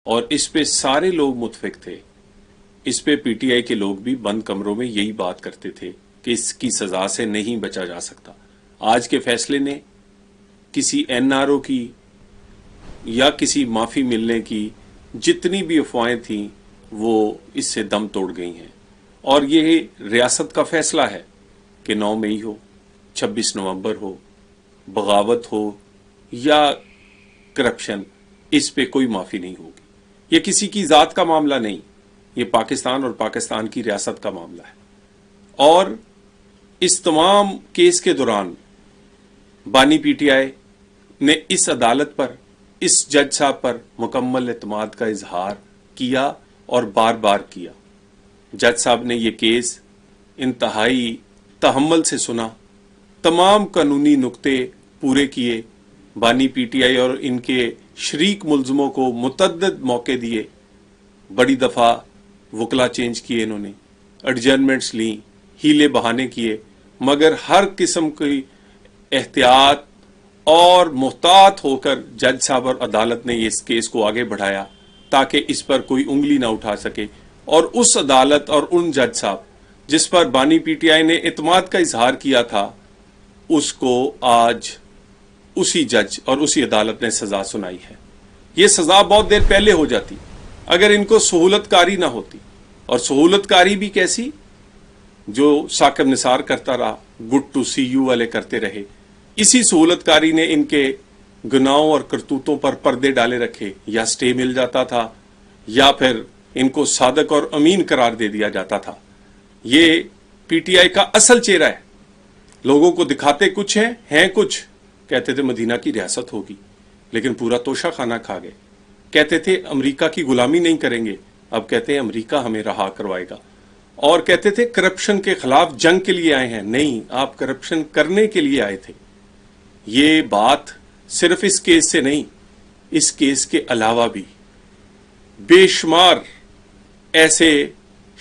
اور اس پہ سارے لوگ متفق تھے. اس پہ پی ٹی آئی کے لوگ بھی بند کمروں میں یہی بات کرتے تھے کہ اس کی سزا سے نہیں بچا جا سکتا. آج کے فیصلے نے کسی این آر او کی یا کسی معافی ملنے کی جتنی بھی افواہیں تھیں وہ اس سے دم توڑ گئی ہیں. اور یہ ریاست کا فیصلہ ہے کہ 9 مئی ہو، 26 نومبر ہو، بغاوت ہو یا کرپشن، اس پہ کوئی معافی نہیں ہوگی. یہ کسی کی ذات کا معاملہ نہیں، یہ پاکستان اور پاکستان کی ریاست کا معاملہ ہے. اور اس تمام کیس کے دوران بانی پی ٹی آئی نے اس عدالت پر، اس جج صاحب پر مکمل اعتماد کا اظہار کیا اور بار بار کیا. جج صاحب نے یہ کیس انتہائی تحمل سے سنا، تمام قانونی نقطے پورے کیے، بانی پی ٹی آئی اور ان کے شریک ملزموں کو متعدد موقع دیے، بڑی دفعہ وکلا چینج کیے، انہوں نے ایڈجرنمنٹس لیں، ہیلے بہانے کیے، مگر ہر قسم کی احتیاط اور محتاط ہو کر جج صاحب اور عدالت نے اس کیس کو آگے بڑھایا تاکہ اس پر کوئی انگلی نہ اٹھا سکے. اور اس عدالت اور ان جج صاحب جس پر بانی پی ٹی آئی نے اعتماد کا اظہار کیا تھا، اس کو آج اسی جج اور اسی عدالت نے سزا سنائی ہے. یہ سزا بہت دیر پہلے ہو جاتی اگر ان کو سہولت کاری نہ ہوتی. اور سہولت کاری بھی کیسی؟ جو ثاقب نثار کرتا رہا، گڈ ٹو سی یو والے کرتے رہے. اسی سہولت کاری نے ان کے گناہوں اور کرتوتوں پر پردے ڈالے رکھے. یا سٹے مل جاتا تھا یا پھر ان کو صادق اور امین قرار دے دیا جاتا تھا. یہ پی ٹی آئی کا اصل چہرہ ہے. لوگوں کو دکھاتے کچھ ہیں کچھ. کہتے تھے مدینہ کی ریاست ہوگی، لیکن پورا توشہ خانہ کھا گئے. کہتے تھے امریکہ کی غلامی نہیں کریں گے، اب کہتے ہیں امریکہ ہمیں رہا کروائے گا. اور کہتے تھے کرپشن کے خلاف جنگ کے لیے آئے ہیں، نہیں، آپ کرپشن کرنے کے لیے آئے تھے. یہ بات صرف اس کیس سے نہیں، اس کیس کے علاوہ بھی بے شمار ایسے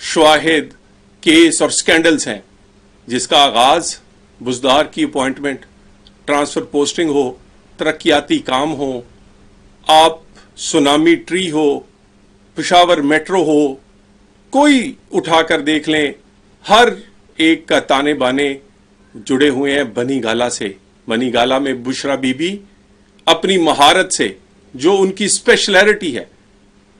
شواہد، کیس اور سکینڈلز ہیں جس کا آغاز بزدار کی اپوائنٹمنٹ، ٹرانسفر پوسٹنگ ہو، ترقیاتی کام ہو، آپ سونامی ٹری ہو، پشاور میٹرو ہو، کوئی اٹھا کر دیکھ لیں، ہر ایک کا تانے بانے جڑے ہوئے ہیں بنی گالا سے. بنی گالا میں بشرا بی بی اپنی مہارت سے، جو ان کی اسپیشلٹی ہے،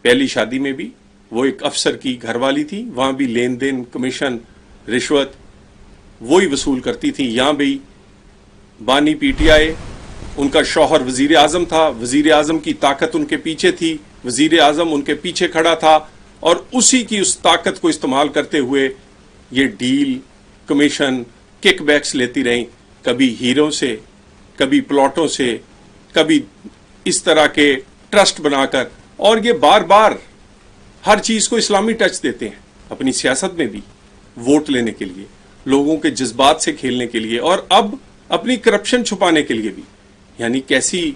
پہلی شادی میں بھی وہ ایک افسر کی گھر والی تھی، وہاں بھی لین دین، کمیشن، رشوت وہی وصول کرتی تھی. یہاں بھی بانی پی ٹی آئی، ان کا شوہر وزیر اعظم تھا، وزیر اعظم کی طاقت ان کے پیچھے تھی، وزیر اعظم ان کے پیچھے کھڑا تھا، اور اسی کی اس طاقت کو استعمال کرتے ہوئے یہ ڈیل، کمیشن، کک بیکس لیتی رہیں، کبھی ہیروں سے، کبھی پلاٹوں سے، کبھی اس طرح کے ٹرسٹ بنا کر. اور یہ بار بار ہر چیز کو اسلامی ٹچ دیتے ہیں اپنی سیاست میں بھی، ووٹ لینے کے لیے، لوگوں کے جذبات سے کھیلنے کے لیے، اور اب اپنی کرپشن چھپانے کے لیے بھی. یعنی کیسی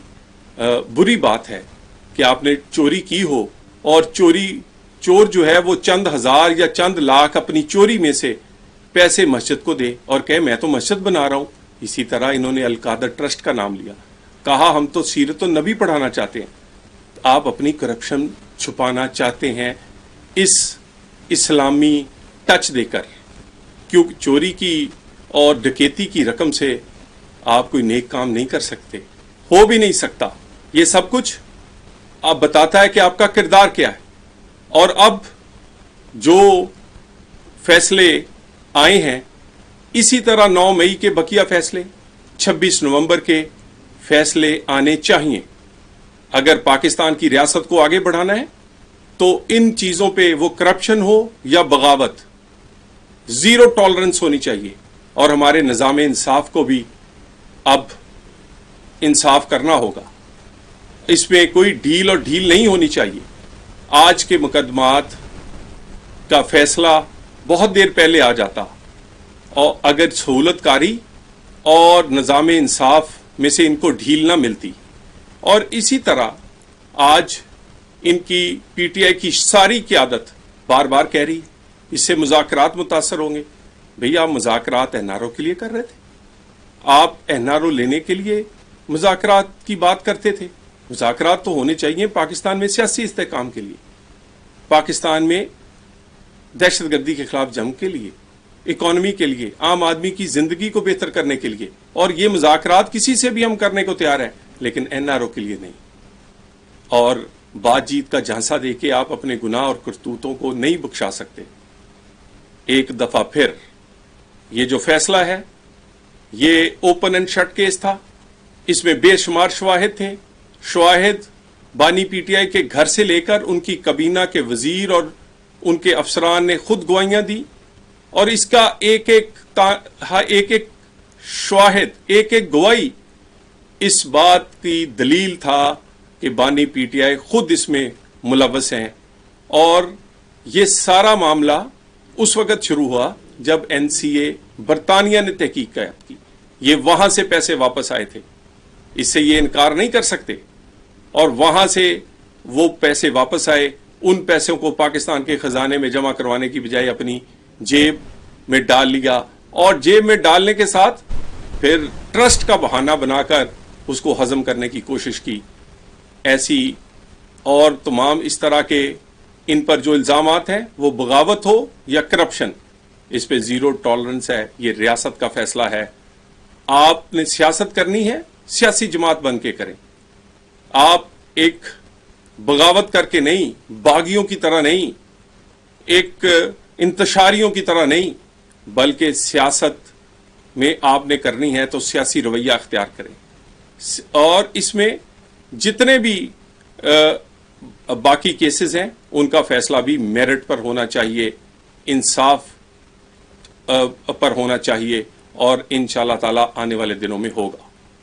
بری بات ہے کہ آپ نے چوری کی ہو اور چور جو ہے وہ چند ہزار یا چند لاکھ اپنی چوری میں سے پیسے مسجد کو دے اور کہے میں تو مسجد بنا رہا ہوں. اسی طرح انہوں نے القادر ٹرسٹ کا نام لیا، کہا ہم تو سیرت النبی پڑھانا چاہتے ہیں. آپ اپنی کرپشن چھپانا چاہتے ہیں اس اسلامی ٹچ دے کر، کیونکہ چوری کی اور ڈکیتی کی رقم سے آپ کوئی نیک کام نہیں کر سکتے، ہو بھی نہیں سکتا. یہ سب کچھ آپ بتاتا ہے کہ آپ کا کردار کیا ہے. اور اب جو فیصلے آئے ہیں، اسی طرح 9 مئی کے بقیہ فیصلے، 26 نومبر کے فیصلے آنے چاہیے. اگر پاکستان کی ریاست کو آگے بڑھانا ہے تو ان چیزوں پہ، وہ کرپشن ہو یا بغاوت، زیرو ٹالرنس ہونی چاہیے. اور ہمارے نظام انصاف کو بھی اب انصاف کرنا ہوگا. اس میں کوئی ڈھیل اور ڈھیل نہیں ہونی چاہیے. آج کے مقدمات کا فیصلہ بہت دیر پہلے آ جاتا، اور اگر سہولت کاری اور نظام انصاف میں سے ان کو ڈھیل نہ ملتی. اور اسی طرح آج ان کی پی ٹی آئی کی ساری قیادت بار بار کہہ رہی ہے اس سے مذاکرات متاثر ہوں گے. بھئی آپ مذاکرات این آر او کے لیے کر رہے تھے، آپ این آر او لینے کے لیے مذاکرات کی بات کرتے تھے. مذاکرات تو ہونے چاہیے پاکستان میں سیاسی استحکام کے لیے، پاکستان میں دہشت گردی کے خلاف جنگ کے لیے، اکانومی کے لیے، عام آدمی کی زندگی کو بہتر کرنے کے لیے، اور یہ مذاکرات کسی سے بھی ہم کرنے کو تیار ہیں، لیکن NRO کے لیے نہیں۔ اور بات چیت کا جھانسا دے کے آپ اپنے گناہ اور کرتوتوں کو نہیں بخشا سکتے۔ ایک دفعہ پھر یہ جو فیصلہ ہے یہ اوپن اینڈ شٹ کیس تھا، اس میں بے شمار شواہد تھے، شواہد بانی PTI کے گھر سے لے کر ان کی کابینہ کے وزیر اور ان کے افسران نے خود گواہیاں دی، اور اس کا ایک ایک شواہد، ایک ایک گواہی اس بات کی دلیل تھا کہ بانی PTI خود اس میں ملوث ہیں۔ اور یہ سارا معاملہ اس وقت شروع ہوا جب NCA برطانیہ نے تحقیق کی، یہ وہاں سے پیسے واپس آئے تھے، اس سے یہ انکار نہیں کر سکتے، اور وہاں سے وہ پیسے واپس آئے، ان پیسوں کو پاکستان کے خزانے میں جمع کروانے کی بجائے اپنی جیب میں ڈال لیا، اور جیب میں ڈالنے کے ساتھ پھر ٹرسٹ کا بہانہ بنا کر اس کو ہضم کرنے کی کوشش کی۔ ایسی اور تمام اس طرح کے ان پر جو الزامات ہیں، وہ بغاوت ہو یا کرپشن، اس پہ زیرو ٹالرنس ہے۔ یہ ریاست کا فیصلہ ہے۔ آپ نے سیاست کرنی ہے، سیاسی جماعت بن کے کریں، آپ ایک بغاوت کر کے نہیں، باغیوں کی طرح نہیں، ایک انتشاریوں کی طرح نہیں، بلکہ سیاست میں آپ نے کرنی ہے تو سیاسی رویہ اختیار کریں، اور اس میں جتنے بھی باقی کیسز ہیں ان کا فیصلہ بھی میرٹ پر ہونا چاہیے، انصاف پر ہونا چاہیے، اور انشاءاللہ تعالی آنے والے دنوں میں ہوگا۔